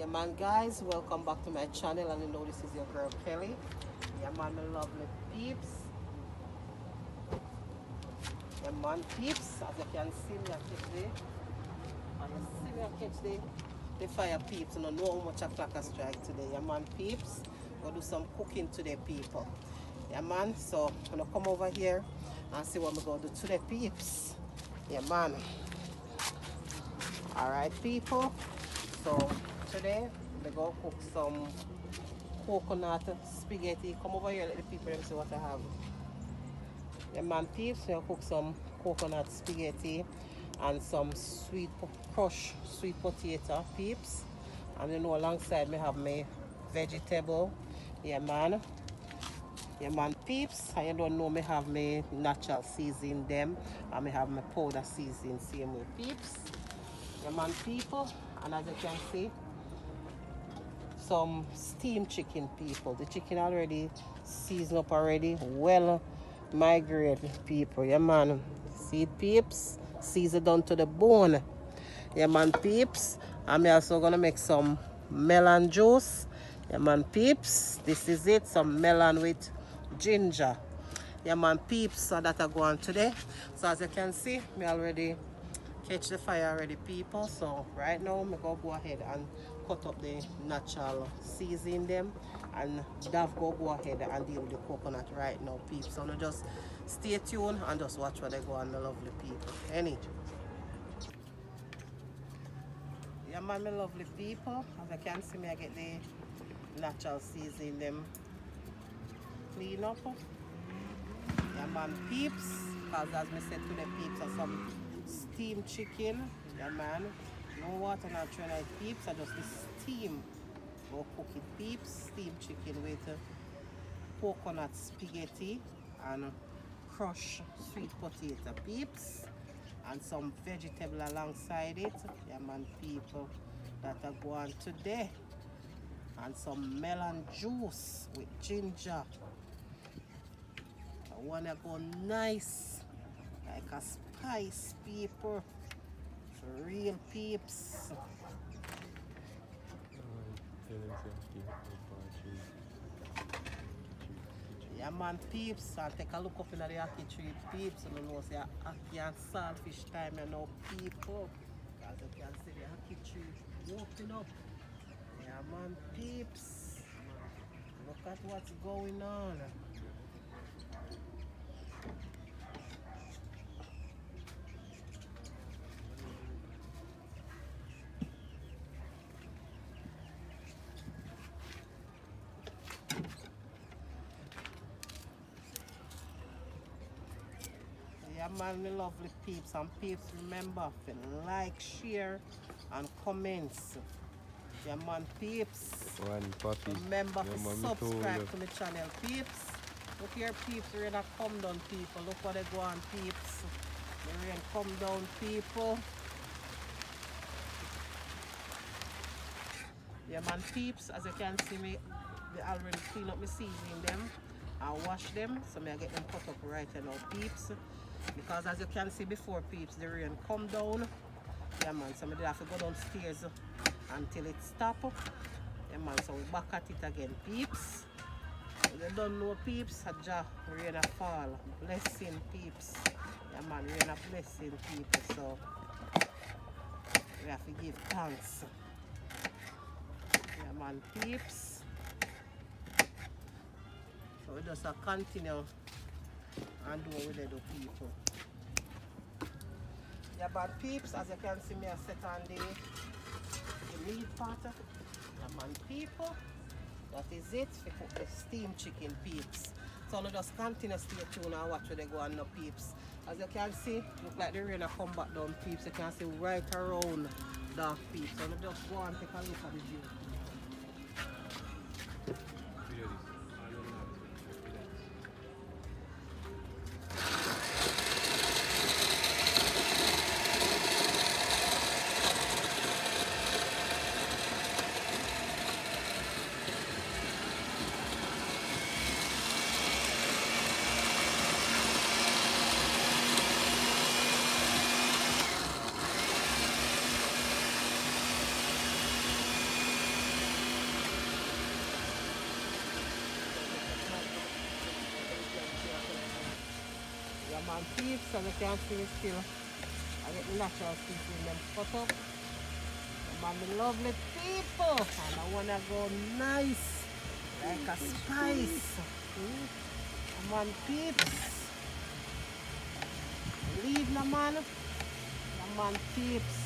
Yeah man guys, welcome back to my channel, and you know this is your girl Kelly. Yeah man, my lovely peeps. Yeah man peeps, as you can see me I catch the fire peeps. You know how much o'clock I strike today. Yeah man peeps, we'll do some cooking today people. Yeah man, so I'm gonna come over here and see what we're gonna do today peeps. Yeah man. Alright people, so today we're gonna cook some coconut spaghetti. Come over here, let the people see what I have. Yeah man peeps, we're gonna cook some coconut spaghetti and some crushed sweet potato peeps. And you know alongside me have my vegetable. Yeah man. Yeah man peeps, and you don't know me have my natural seasoning them, and me have my powder seasoning same way peeps. Yeah man people, and as you can see, some steamed chicken people. The chicken already seasoned up already, well migrated people. Yeah man, see it peeps, seasoned down to the bone. Yeah man peeps, I'm also gonna make some melon juice. Yeah man peeps, this is it, some melon with ginger. Yeah man peeps, so that I go on today. So as you can see, me already catch the fire already people. So right now I'm gonna go ahead and cut up the natural seasoning them, and Dav go ahead and deal with the coconut right now peeps. So now just stay tuned and just watch what they go on, the lovely people. Any. Yeah man, my lovely people, as you can see me I get the natural seasoning them clean up. Yeah man peeps, because as I said to the peeps are some steamed chicken. Yeah man, no water, not trying like peeps, I just the steam. Go cook it peeps, steamed chicken with coconut spaghetti and crushed sweet potato peeps, and some vegetable alongside it. Yeah man people, that I go on today. And some melon juice with ginger. I wanna go nice, like a spice people, for real peeps. Yeah man peeps, and take a look up in the ackee tree peeps, and you know say ackee and saltfish time you know people. As you can see the ackee tree open up. Yeah man peeps, look at what's going on. Yeah man, my lovely peeps, and peeps remember to like, share and comments. Yeah man peeps, remember to subscribe to my channel peeps. Look here peeps, the rain a come down people. Look what they go on peeps. The rain come down people. Yeah man peeps, as you can see me, they already clean up my seasoning them and wash them, so I get them cut up right now peeps. Because as you can see before peeps, the rain come down. Yeah man, so I have to go downstairs until it stop. Yeah man, so we back at it again peeps. If you don't know peeps, rain a fall. Blessing peeps. Yeah man, rain a blessing people, so we have to give thanks. Yeah man peeps. So we just continue and do what we do people. Yeah but peeps, as you can see me I set on the meat pot. Yeah man people, that is it for cook the steamed chicken peeps. So now just continue stay tuned and watch where they go on the peeps. As you can see, look like the rain a come back down peeps. You can see right around the peeps. So now just go and take a look at the view. man, peeps, as you can see me still, I get the natural people in them cut up. Man, the lovely people, and I wanna go nice, like a spice. Come on, peeps. Leave the man. Come on, peeps.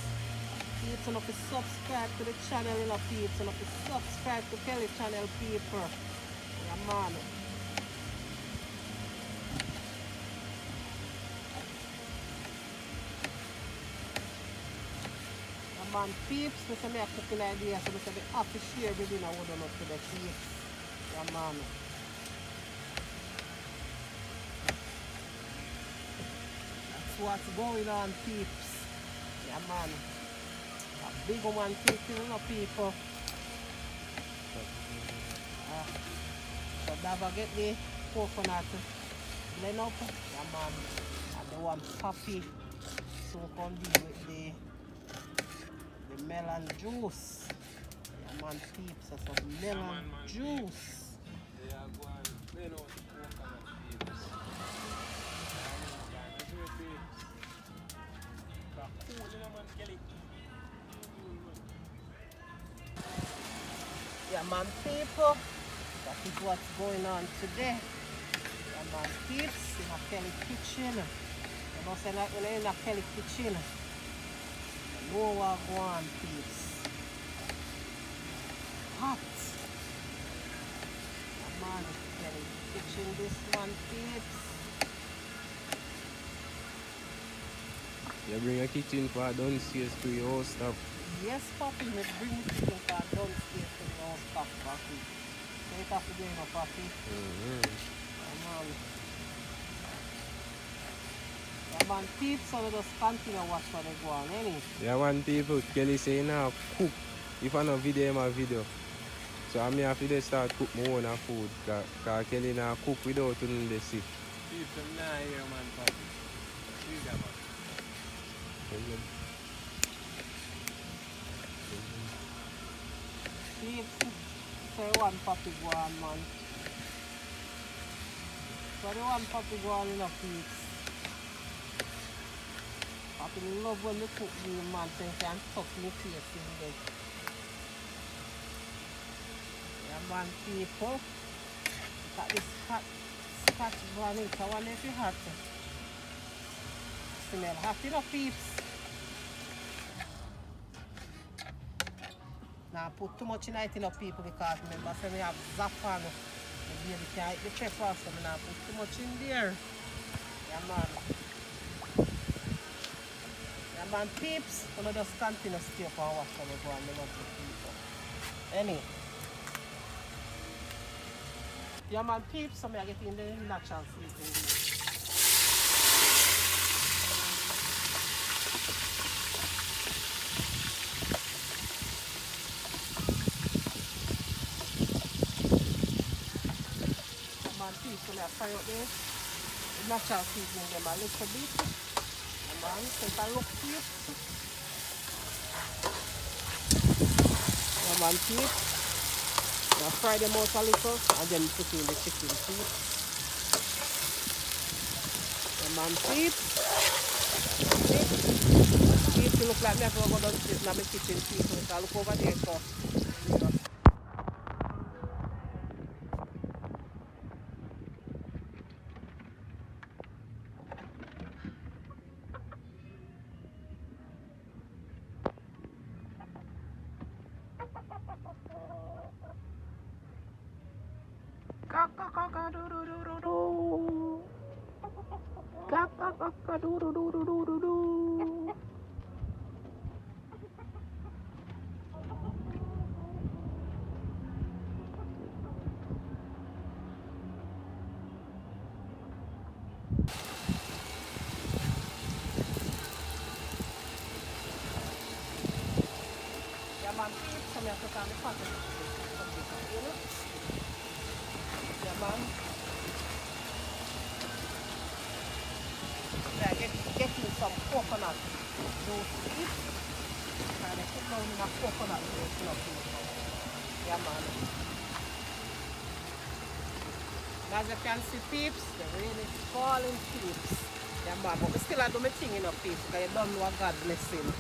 Peeps, and if you subscribe to the channel, you know, peeps, and if you subscribe to Kelly channel, people. Yeah, man. Man, peeps, I say me a cooking idea, so I say I have to share with you now with them up to the peeps. Yeah, man. That's what's going on, peeps. Yeah, man. A big one taking, you know, people. So never get the coconut blend up. Yeah, man. And the one poppy. So come be with the melon juice. Yeah, man, peeps, that's some melon juice. They are going to clean out the coconut peeps. Yeah, man, people, that is what's going on today. Yeah, man, peeps, in a Kelly kitchen. You know, say like when you're in a Kelly kitchen, you know what go on, peeps. Hot. Yeah, man, Kelly kitchen, this one, peeps. You bring a kitchen for downstairs to your house stuff. Yes, Papi, we bring the kitchen for downstairs to the house stuff, Papi. So you have to do it, Papi. Yeah, man. Yeah, man, peeps, so we just continue watch what they go on, any. Yeah, one people, Kelly say now cook. If I no video, my video. So I have to start cook my own food. Because Kelly now cook without doing the see. Peeps, I'm not here, man, Papi. See that, man. Peeps, so you want Papi go on, man. So you want Papi go on, you know, peeps. Papi love when you cook me, man, so you can tuck me face in there. Yeah, man, people. Look at this hot scotch bonnet. I wonder if it's hot. Smell hot, you know, peeps. Now put too much in it, you know, people, because remember, say we have zapan. The baby can't eat the pepper, so we not put too much in there. Yeah, man. Yeah, man, peeps. We'll just continue to stay for a watch when we go on the lovely people. Anyway. Yeah, man, peeps, so I get in the natural seasoning. So I fry out the natural seasoning them a little bit. And then take a look peeps. And then peeps. I fry them out a little and then put in the chicken peeps. And then peeps. Peeps, you look like me I go downstairs in my kitchen peeps. So I look over there so. Man, som jag ska ta med packet. Ja, man. Yeah, getting some coconut juice. And I put down in a coconut juice. Yeah, man. As you can see, peeps, the rain is falling, peeps. Yeah, man, but we still do my thing in a peace because you don't know what God blessing.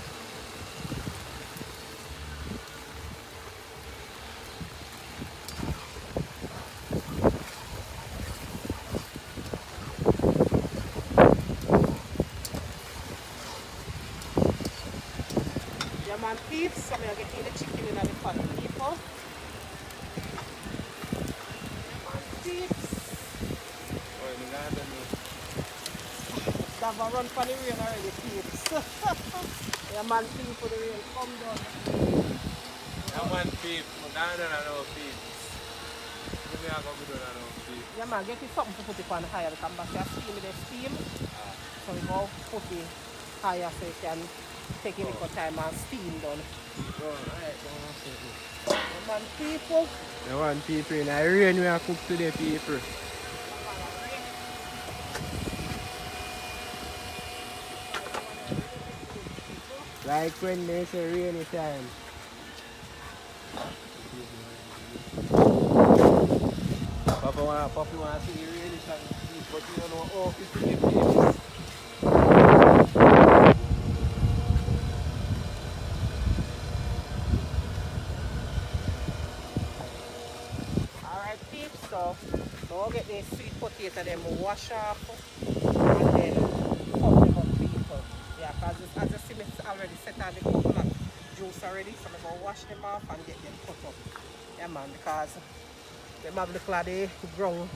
Yeah, man, peeps. So I'm going to get the chicken in the pot, people. Yeah, man, peeps. Oh, you got them. That have run for the rain already, peeps. Yeah, man, people, the rain come down. Yeah, man, peep. I don't know peep. Give me a couple of peep. Yeah, man, get you something to put it on higher. Come back here, steam with the steam. So we go put it higher so you can take a little time and steam done. Alright, Yeah, man, people. yeah, man, people. In the rain we are cook today, people. Like when they say rainy time. Papa wanna see the rainy time, but you don't know how to see the peeps. Alright, peeps, so we'll get the sweet potato, then we'll wash off and then cut them up, people. Yeah, because as you see, it's already set out the coconut juice already, so I'm going to wash them off and get them cut up. Yeah, man, because they have the like the ground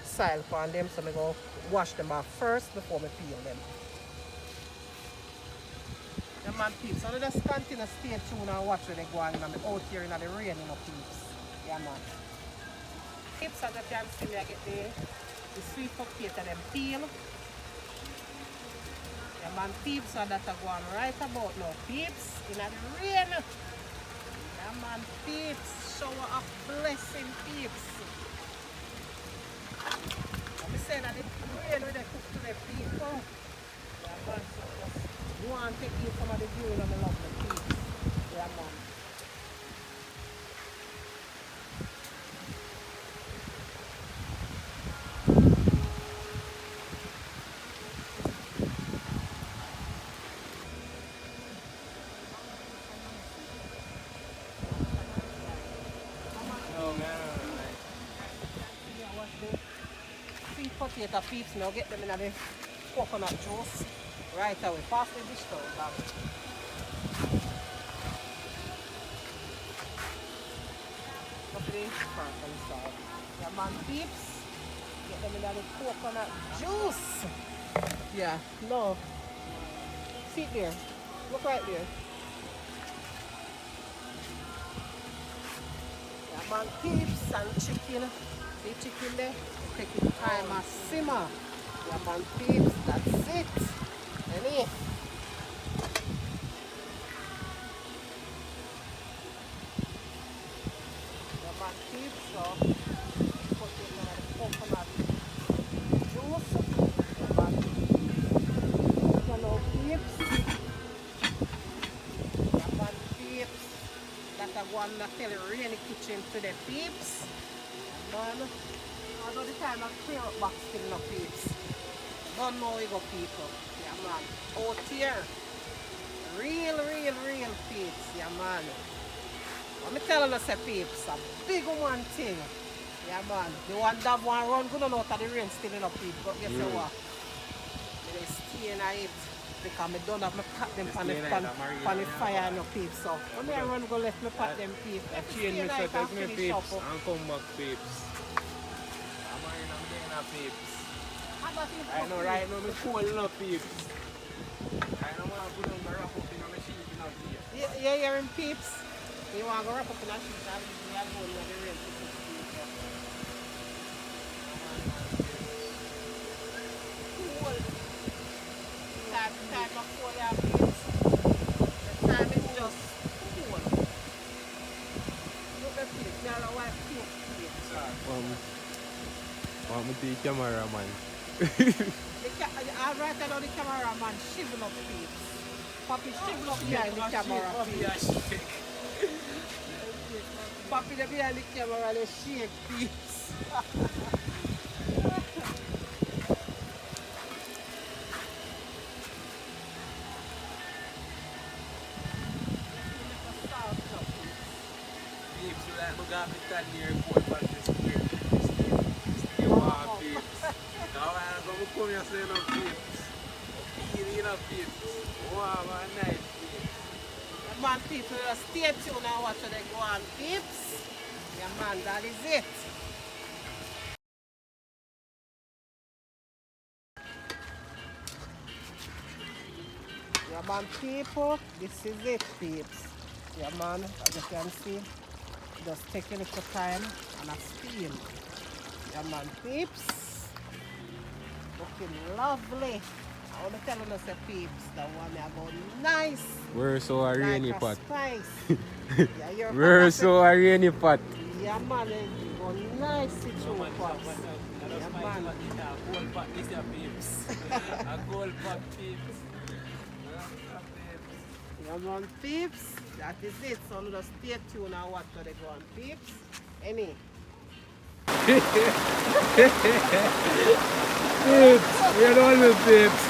soil on them, so I'm going to wash them off first before I peel them. Yeah, man, peeps, so just continue to stay tuned and watch where they go on. I'm out here in the rain, you know, peeps. Yeah, man. Peeps, as you can see, I get the sweet potato them peel. Yeah, man, peeps, so that's go on right about now. Peeps, in the rain. Yeah, man, peeps, shower of blessing, peeps. I'm saying that the rain when they cook to the people. Yeah, man, so just go and take in some of the viewing of the lovely peeps. Yeah, man. No, man. Yeah, what's the sweet potato peeps now? Get them in the coconut juice right away. Pass the dish out, back. Up the sparkle salt. Yeah, man, peeps. Get them in the coconut juice. Yeah, no. Sit there. Look right there. Yeah, man, peeps and chicken. See chicken there? Take it time and simmer. Yeah, man, peeps. That's it. Any? Yeah, man, peeps. So, put in the coconut juice. Yeah, man. Hello, peeps. Yeah, man, peeps. That's a one that tell the rainy kitchen to the peeps. Man, although the time I clear up back still no peeps. Don't know we go people. Yeah, man. Out here. Real peeps. Yeah, man. Let me tell you, say peeps, a big one thing. Yeah, man. The one that one run good out of the rain still in a peeps. But guess what? They stay in it. Because I don't have my pat them on the fire no peeps. So when I run go left me pat them peeps. I change me so take me peeps and come back peeps. I'm getting a peeps. I know right now, I'm cool enough peeps. I don't want to put on the wrap up in my sheet in a peeps. Yeah, you're in peeps. You want to go wrap up in a sheet and you are going in the rain to put peeps. Cool. Time before you have peeps. The time is just cool. Look at peeps. You're a white peeps. Want me to the cameraman? I'll write down the cameraman shivel up peeps. Papi shivel up behind the camera peeps. Papi the behind the camera they shake peeps. got to stand near cold but this year. Stay warm, peeps. Now I'm going to come here and say no peeps. Feel no peeps. Warm and nice peeps. Yeah, man, people, just stay tuned and watch how they go on, peeps. Yeah, man, that is it. Yeah, man, people, this is it, peeps. Yeah, man, as you can see, just take a little time and a steam. Yeah, man, peeps, looking lovely. I want to tell you, say, peeps, that one I go nice, We're so a like rainy a pot. spice. Yeah, you're We're fantastic. so a rainy pot. Yeah, man, it go nice to No man, pots. watch out. I don't Yeah, spice man. pot this a cold pot this a peeps. A cold pot peeps. Yeah, man, peeps. That is it. So just stay tuned and watch how they go on, peeps. Any. Peeps, we don't know peeps.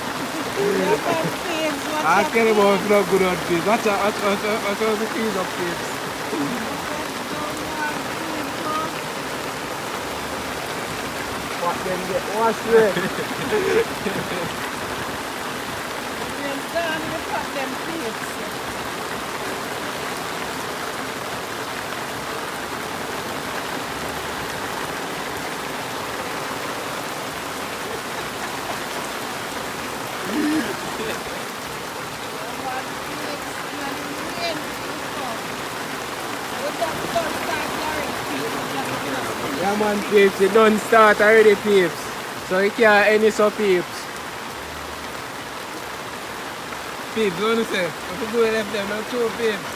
Yeah, man, peeps. I Watch can't out, even peeps. no good on peeps. Watch the keys of peeps. What them get washed with? Them down in the pot, them peeps. Yeah man peeps, it don't start already peeps. So you can't any so peeps. Peeps, what do you say? What you do left them, not two peeps.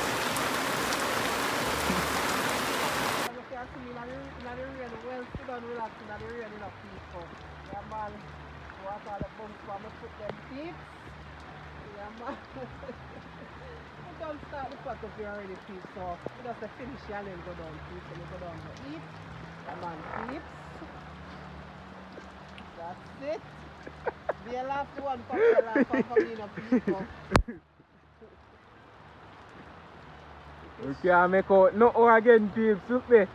Don't start the pot if you're already peeps, so we just finish and then go down peeps and we go down to eat. Come on, peeps. That's it. Be a last one for the last one for me, no people. We can't make out no again peeps, look there.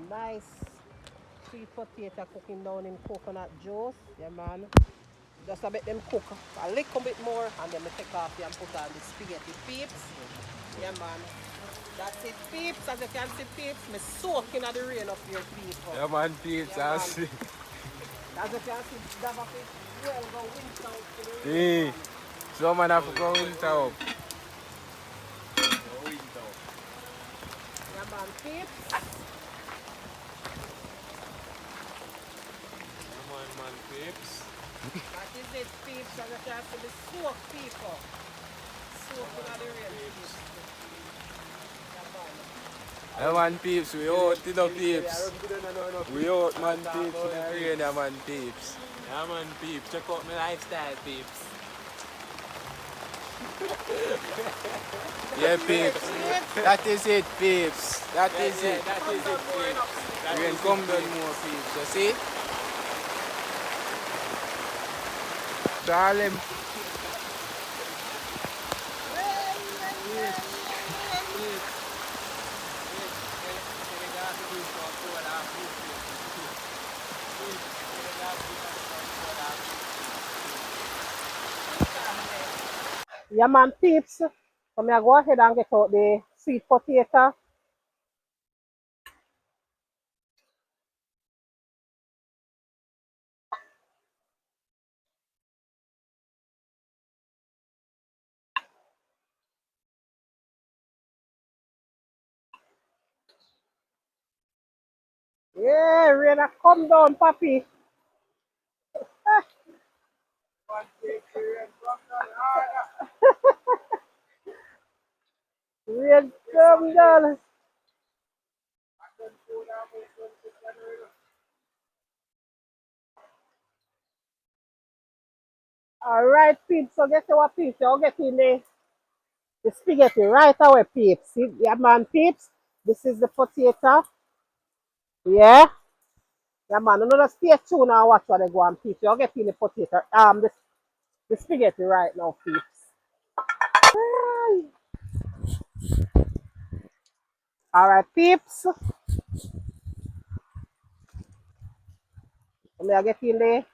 Nice sweet potato cooking down in coconut juice. Yeah, man. Just a bit them cook a little bit more and then we take off here and put on the spaghetti, peeps. Yeah, man. That's it, peeps. As you can see, peeps, me soaking at the rain up here, people. Yeah man peeps, Yeah, I man. see. As you can see, Dava fish well go winter out to the rain. Hey, so man have to go winter up. Yeah, man, peeps. Come on man peeps. That is it, peeps. As you can see, the soak, people. Soaking at the rain, peeps. Yeah man peeps, we out in the peeps. We out man peeps in the rain, yeah man peeps. Yeah man peeps, check out my lifestyle peeps. Yeah peeps, that is it peeps, that is it. That is it peeps. We can come down more peeps, you see? Darling. Yeah, man, peeps. So me I go ahead and get out the sweet potato. Yeah, rain a come down, papi. Rain come down. Alright, peeps, so guess what, peeps? You'll get in the spaghetti right away, peeps. See, yeah, man, peeps. This is the potato. Yeah. Yeah, man. You know, just stay tuned and watch what they go on, peeps. You'll get in the potato, the spaghetti right now, peeps. Alright, peeps. Let me get in the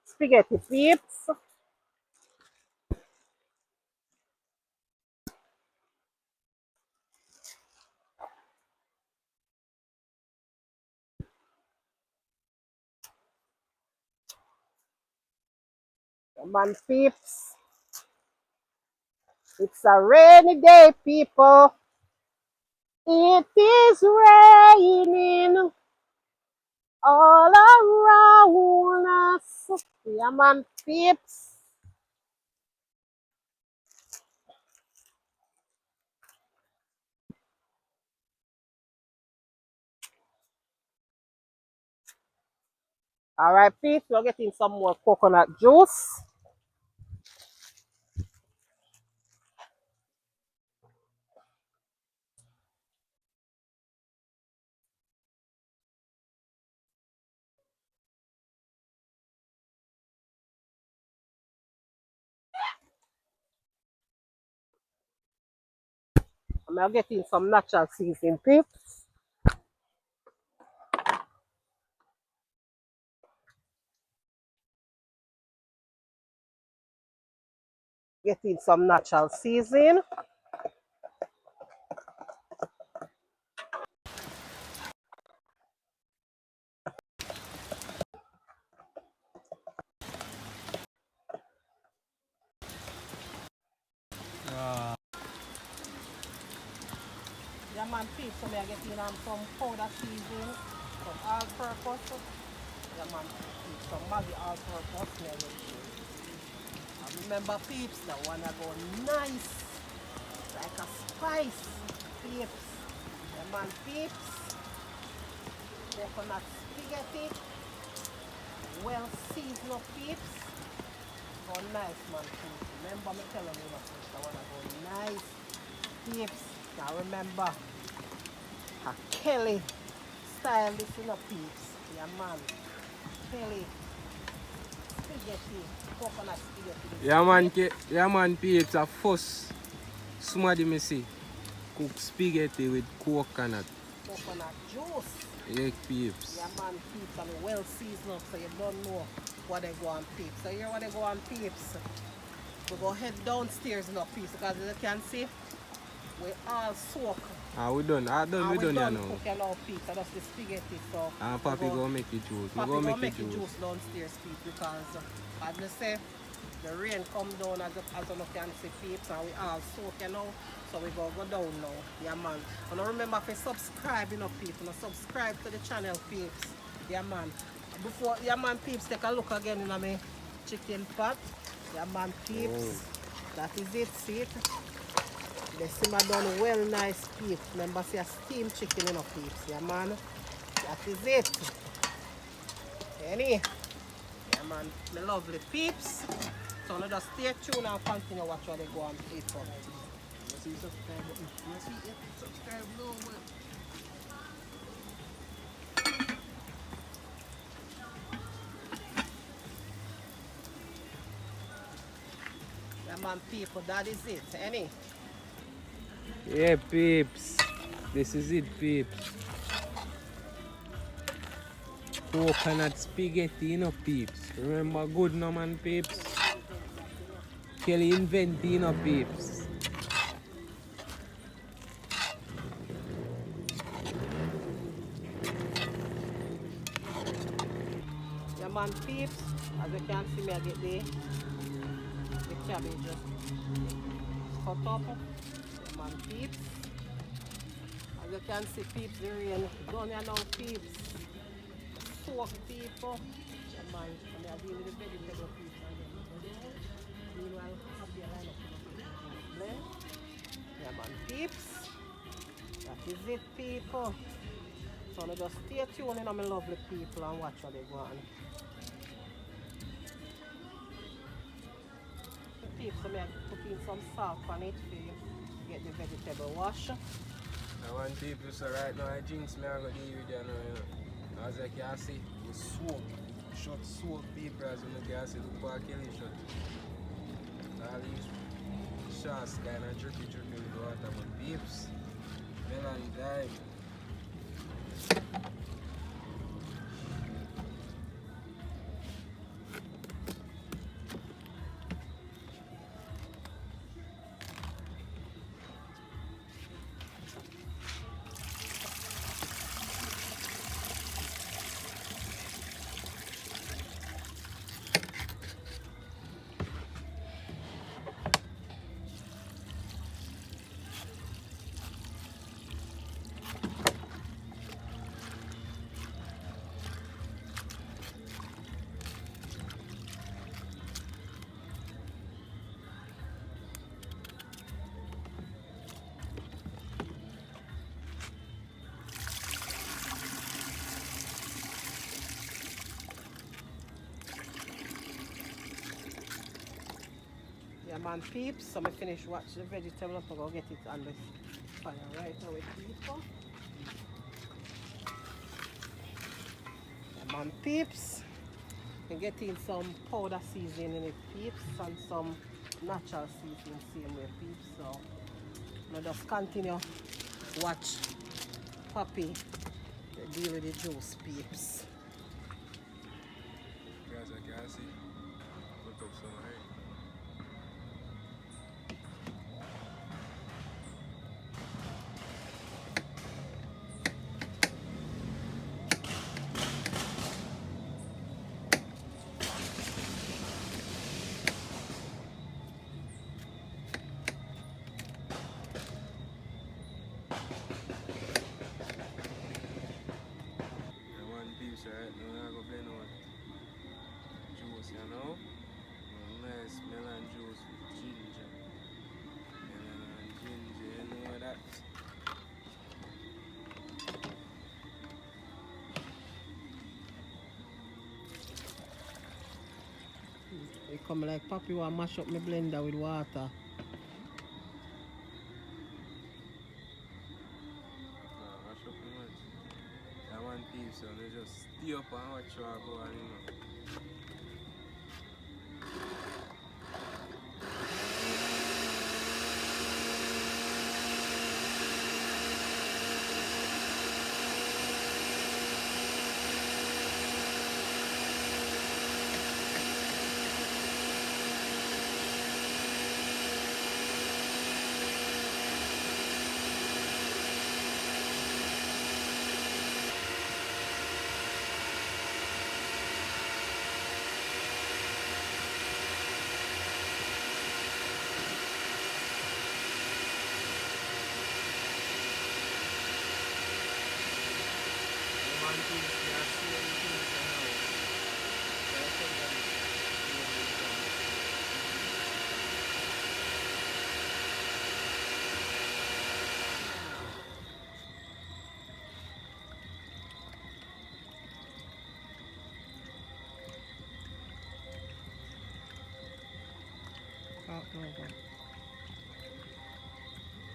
spaghetti, peeps. Yeah, man, peeps. It's a rainy day, people. It is raining all around us. Yeah, man, peeps. All right, peeps, we're getting some more coconut juice. And we're getting some natural seasoning, peeps. Getting some natural seasoning. Yeah, man, peeps, so we're getting some powder seasoning, some all-purpose. Yeah, man, peeps, some Maggi all-purpose. And remember, peeps, that one I go nice, like a spice, peeps. Yeah, man, peeps, coconut spaghetti, well seasoned up, peeps. Go nice, man, peeps. Remember me telling you, peeps, that one I go nice, peeps. Now remember, a Kelly style this in a peeps. Yeah, man, Kelly spaghetti, coconut spaghetti. Yeah man peeps, a first somebody me see cook spaghetti with coconut. Coconut juice. Yeah peeps. Yeah, man, peeps, and well seasoned up so you don't know what they go on, peeps. So here what they go on, peeps. We go head downstairs in our peeps because as you can see, we all soak. We done. We We done here done now. cooking our peeps, and that's the spaghetti. So And Papi go make the juice. Papi go go make make the the juice. juice downstairs, peeps, because as I say, the rain come down as you can see, peeps, and we all soaking now. So we go down now. Yeah, man. And remember to subscribe, you know, people. And subscribe to the channel, peeps. Yeah, man. Before, yeah, man, peeps, take a look again in my chicken pot. Yeah, man, peeps. That is it, see it? They simmer done well nice, peeps. Remember, see a steamed chicken, you know, peeps. Yeah, man. That is it. Any? Yeah, man. My lovely peeps. So now just stay tuned and continue watch what they go on Facebook. You see subscribe button? You see it? Subscribe below. Yeah, man, people, that is it. Any? Yeah peeps. This is it peeps. Coconut spaghetti, you know peeps. Remember good no man peeps. Kelly invent you know peeps. Yeah, man, peeps. As you can see me, I get the cabbage just cut up. Yeah, man, peeps. As you can see, peeps, the rain done here now, peeps. Soak people. Yeah, man. And I deal with the vegetable peeps again. Meanwhile, Happy line up to the blend. Yeah, man, peeps. That is it, people. So now just stay tuned in on my lovely people and watch what they go on. So I put in some salt on it for you get the vegetable wash. I want people so right now I drinks me I got deal with you know. As I can see, the soap, short soap people as you can see, look for Kelly shot. All these shots kind of drippy with water, but peeps, melon died. Yeah man peeps, so I finish watch the vegetable up and go get it on the fire right now with people. Yeah man peeps. And getting some powder seasoning in it peeps and some natural seasoning same way peeps. So I just continue watch Poppy deal with the juice peeps. Guys, I can see, put up some hay. Right now I go blend out juice, you know? Nice melon juice with ginger. Melon and ginger, you know that? It come like Poppy want mash up my blender with water. Mash up too much. That one piece, so they just stay up and watch you go on, you know.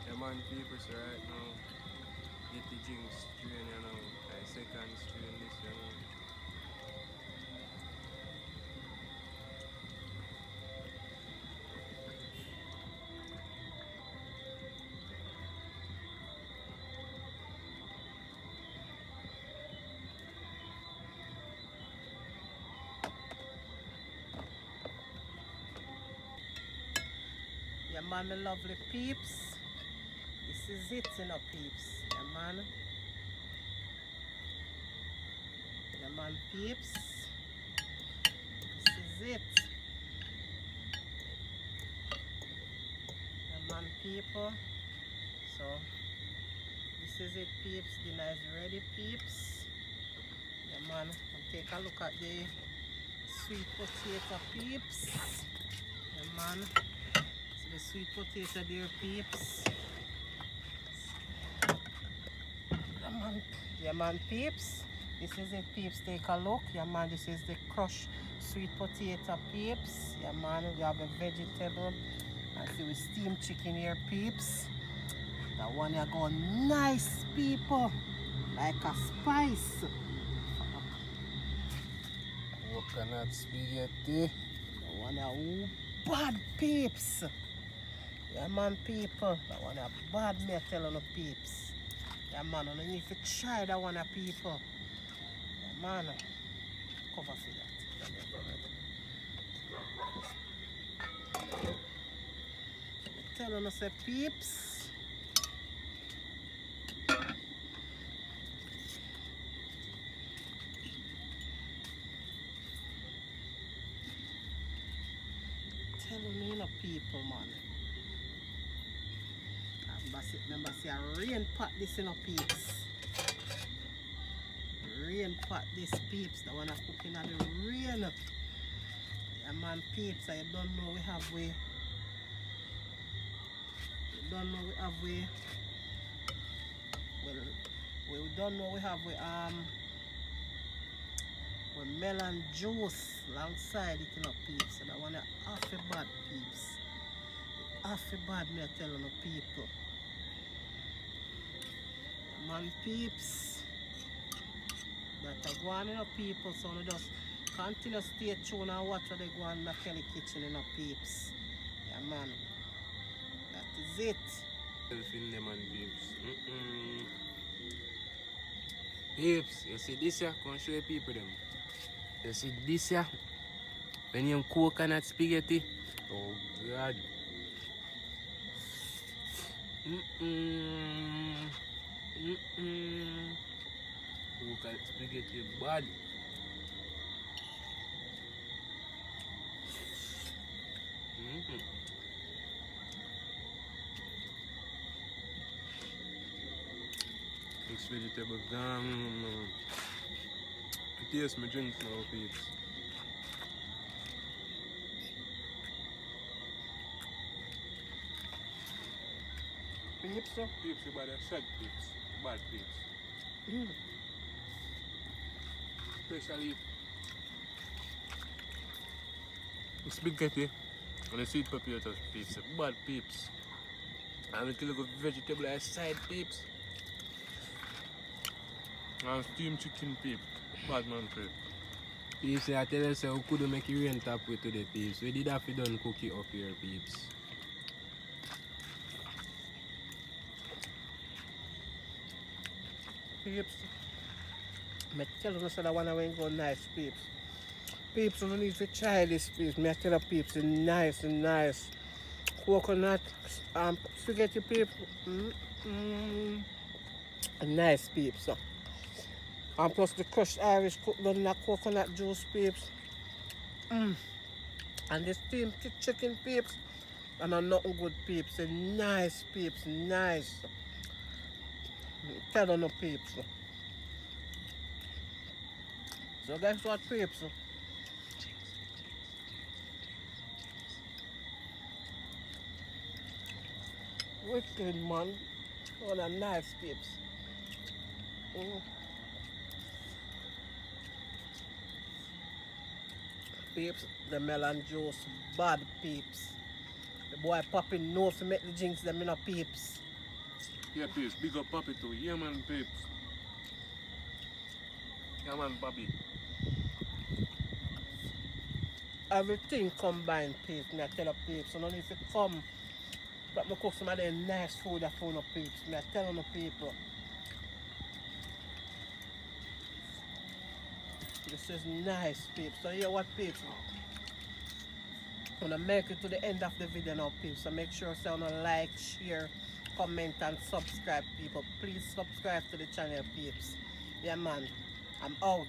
Yeah man, people so right now, get the drinks strain, you know, like second strain this, you know. Yeah man, my lovely peeps. This is it, you know, peeps. Yeah man. Yeah man, peeps. This is it. Yeah man, people. So this is it, peeps. Dinner is ready, peeps. Yeah man, and take a look at the sweet potato, peeps. Yeah man. So the sweet potato there, peeps. Yeah man, peeps. This is it, peeps. Take a look. Yeah man, this is the crushed sweet potato peeps. Yeah man, we have a vegetable. And see we steamed chicken here peeps. That one here go nice people. Like a spice. Coconut spaghetti. That one here bad peeps. Yeah man people. That one here bad me I tell you peeps. Yeah man, you need to try that one here people. Yeah man. Cover for that. Tell them I say peeps. Tell them you know people man. Remember say a rain pot this in a peeps. Rain pot this peeps. The one I cooking on the rain. Yeah man peeps, I don't know we have way. Don't know we have we don't know we have we melon juice alongside it, you know peeps. So that one half a bad peeps. Half a bad me I tell you people. Man peeps. That are going in people, so we just continue to stay tuned and watch what they go on in the Kelly kitchen in peeps. Yeah man. That is it. Selfing them and peeps. Peeps, you see this here? Come show you people them. You see this here? When you coconut spaghetti. Oh God. Coconut spaghetti bad. Mixed vegetable gum. Taste my drinks now, peeps. Peeps, sir? Peeps, you bad sad peeps. Bad peeps. Especially spaghetti and the sweet potatoes peeps. Bad peeps. And a little vegetable as side peeps. And steamed chicken peep. Bad man peep. Peeps, I tell you, so we couldn't make it rain tap with today, peeps. We did have to done cook it up here, peeps. Peeps. I tell you that one ain't go nice peeps. Peeps, you need to try this peeps. I tell you peeps, it's nice and nice. Coconut, spaghetti peeps. Nice peeps. And plus the crushed Irish cooked down in that coconut juice peeps. And the steamed chicken peeps. And a nothing good peeps. A nice peeps, nice. Tell them no peeps. So guess what peeps? Wicked man. All a nice peeps. Peeps, the melon juice, bad peeps. The boy popping nose to make the jinx them in a peeps. Yeah, peeps, big up Papi too. Yeah, man, peeps. Yeah, man, Papi. Everything combined peeps, me I tell you peeps. So no need to come. But me cook some of the nice food that for no peeps. Me I tell you people. This is nice peeps. So hear what peeps? I'm gonna make it to the end of the video now peeps. So make sure you like, share, comment and subscribe people. Please subscribe to the channel peeps. Yeah man, I'm out.